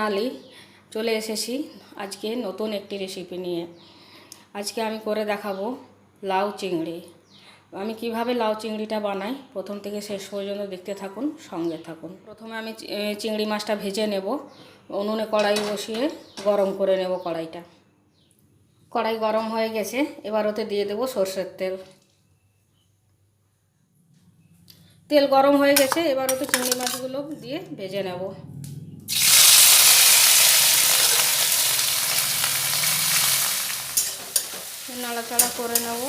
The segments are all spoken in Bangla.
ফাইনালি চলে এসেছি আজকে নতুন একটি রেসিপি নিয়ে। আজকে আমি করে দেখাবো লাউ চিংড়ি। আমি কিভাবে লাউ চিংড়িটা বানাই প্রথম থেকে শেষ পর্যন্ত দেখতে থাকুন, সঙ্গে থাকুন। প্রথমে আমি চিংড়ি মাছটা ভেজে নেব। উনুনে কড়াই বসিয়ে গরম করে নেব কড়াইটা। কড়াই গরম হয়ে গেছে, এবার ওতে দিয়ে দেবো সরষের তেল। তেল গরম হয়ে গেছে, এবার ওতে চিংড়ি মাছগুলো দিয়ে ভেজে নেব। নাড়াচাড়া করে নেব।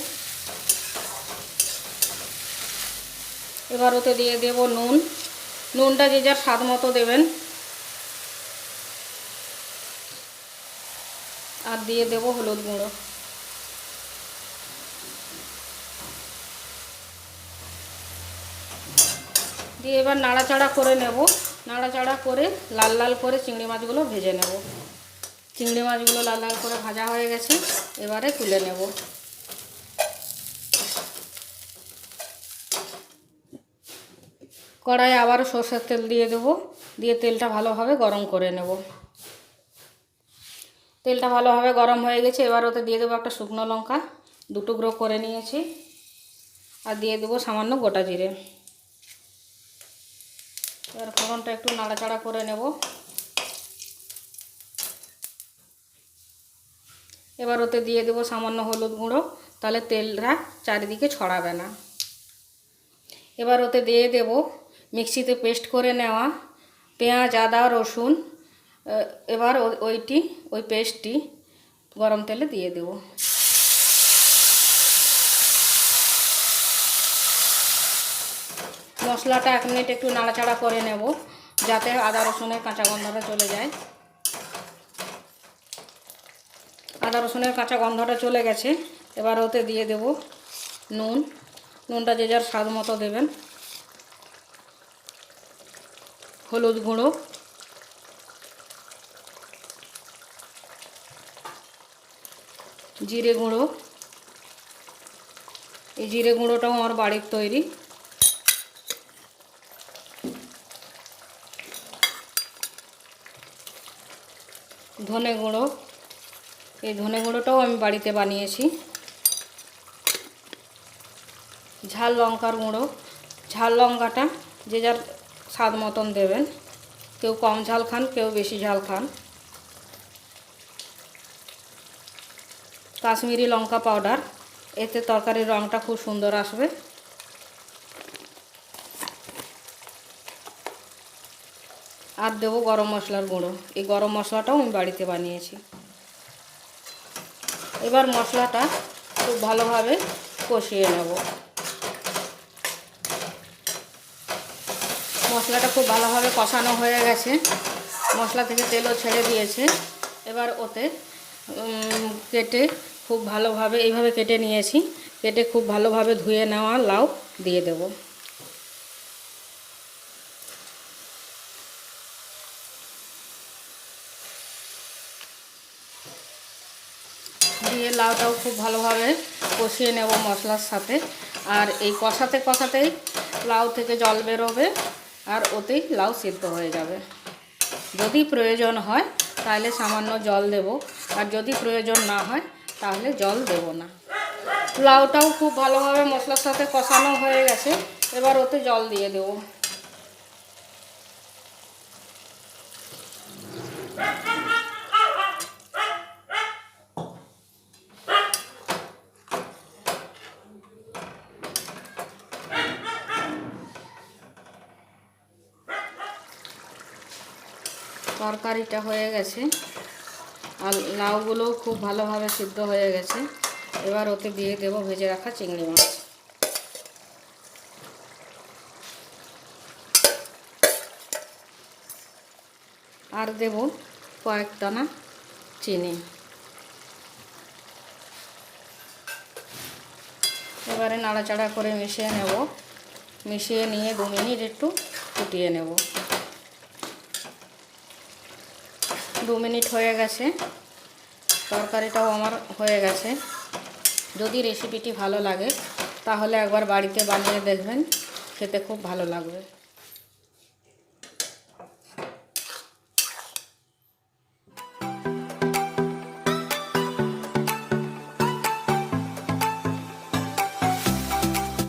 এবার ওতে দিয়ে দেব নুন। নুনটা যে যার স্বাদ মতো দেবেন। আর দিয়ে দেব হলুদ গুঁড়ো। দিয়ে এবার নাড়াচাড়া করে নেব। নাড়াচাড়া করে লাল লাল করে চিংড়ি মাছগুলো ভেজে নেব। চিংড়ি মাছগুলো লাল লাল করে ভাজা হয়ে গেছে, এবারে তুলে নেব। কড়াইয়ে আবারও সরষের তেল দিয়ে দেব। দিয়ে তেলটা ভালোভাবে গরম করে নেব। তেলটা ভালোভাবে গরম হয়ে গেছে, এবার ওতে দিয়ে দেবো একটা শুকনো লঙ্কা, 2 টুকরো করে নিয়েছি। আর দিয়ে দেবো সামান্য গোটা জিরে। এবার ফোড়নটা একটু নাড়াচাড়া করে নেব। এবার ওতে দিয়ে দেবো সামান্য হলুদ গুঁড়ো, তাহলে তেলটা চারিদিকে ছড়াবে না। এবার ওতে দিয়ে দেব মিক্সিতে পেস্ট করে নেওয়া পেঁয়াজ, আদা, রসুন। এবার ওই পেস্টটি গরম তেলে দিয়ে দেব। মশলাটা 1 মিনিট একটু নাড়াচাড়া করে নেব, যাতে আদা রসুনের কাঁচা গন্ধটা চলে যায়। আদা রসুনের কাঁচা গন্ধটা চলে গেছে, এবার ওতে দিয়ে দেব নুন। নুনটা যে যার স্বাদ মতো দেবেন। হলুদ গুঁড়ো, জিরে গুঁড়ো। এই জিরে গুঁড়োটাও আমার বাড়ির তৈরি। ধনে গুঁড়ো, এই ধনে গুঁড়োটাও আমি বাড়িতে বানিয়েছি। ঝাল লঙ্কার গুঁড়ো। ঝাল লঙ্কাটা যে যার স্বাদ মতন দেবেন। কেউ কম ঝাল খান, কেউ বেশি ঝাল খান। কাশ্মীরি লঙ্কা পাউডার, এতে তরকারির রঙটা খুব সুন্দর আসবে। আর দেবো গরম মশলার গুঁড়ো। এই গরম মশলাটাও আমি বাড়িতে বানিয়েছি। এবার মশলাটা খুব ভালোভাবে কষিয়ে নেব। মশলাটা খুব ভালোভাবে কষানো হয়ে গেছে, মশলা থেকে তেলও ছেড়ে দিয়েছে। এবার ওতে কেটে খুব ভালোভাবে এইভাবে কেটে নিয়েছি, কেটে খুব ভালোভাবে ধুয়ে নেওয়া লাউ দিয়ে দেব। দিয়ে লাউটাও খুব ভালোভাবে কষিয়ে নেব মশলার সাথে। আর এই কষাতে কষাতেই লাউ থেকে জল বেরোবে, আর ওতেই লাউ সিদ্ধ হয়ে যাবে। যদি প্রয়োজন হয় তাহলে সামান্য জল দেব, আর যদি প্রয়োজন না হয় তাহলে জল দেব না। লাউটাও খুব ভালোভাবে মশলার সাথে কষানো হয়ে গেছে, এবার ওতে জল দিয়ে দেব। তরকারিটা হয়ে গেছে, আর লাউগুলোও খুব ভালোভাবে সিদ্ধ হয়ে গেছে। এবার ওতে দিয়ে দেব ভেজে রাখা চিংড়ি মাছ। আর দেব কয়েক দানা চিনি। এবারে নাড়াচাড়া করে মিশিয়ে নেব। মিশিয়ে নিয়ে 2 মিনিট একটু ফুটিয়ে নেব। 2 মিনিট হয়ে গেছে, তরকারিটাও আমার হয়ে গেছে। যদি রেসিপিটি ভালো লাগে তাহলে একবার বাড়িতে বানিয়ে দেখবেন, খেতে খুব ভালো লাগবে।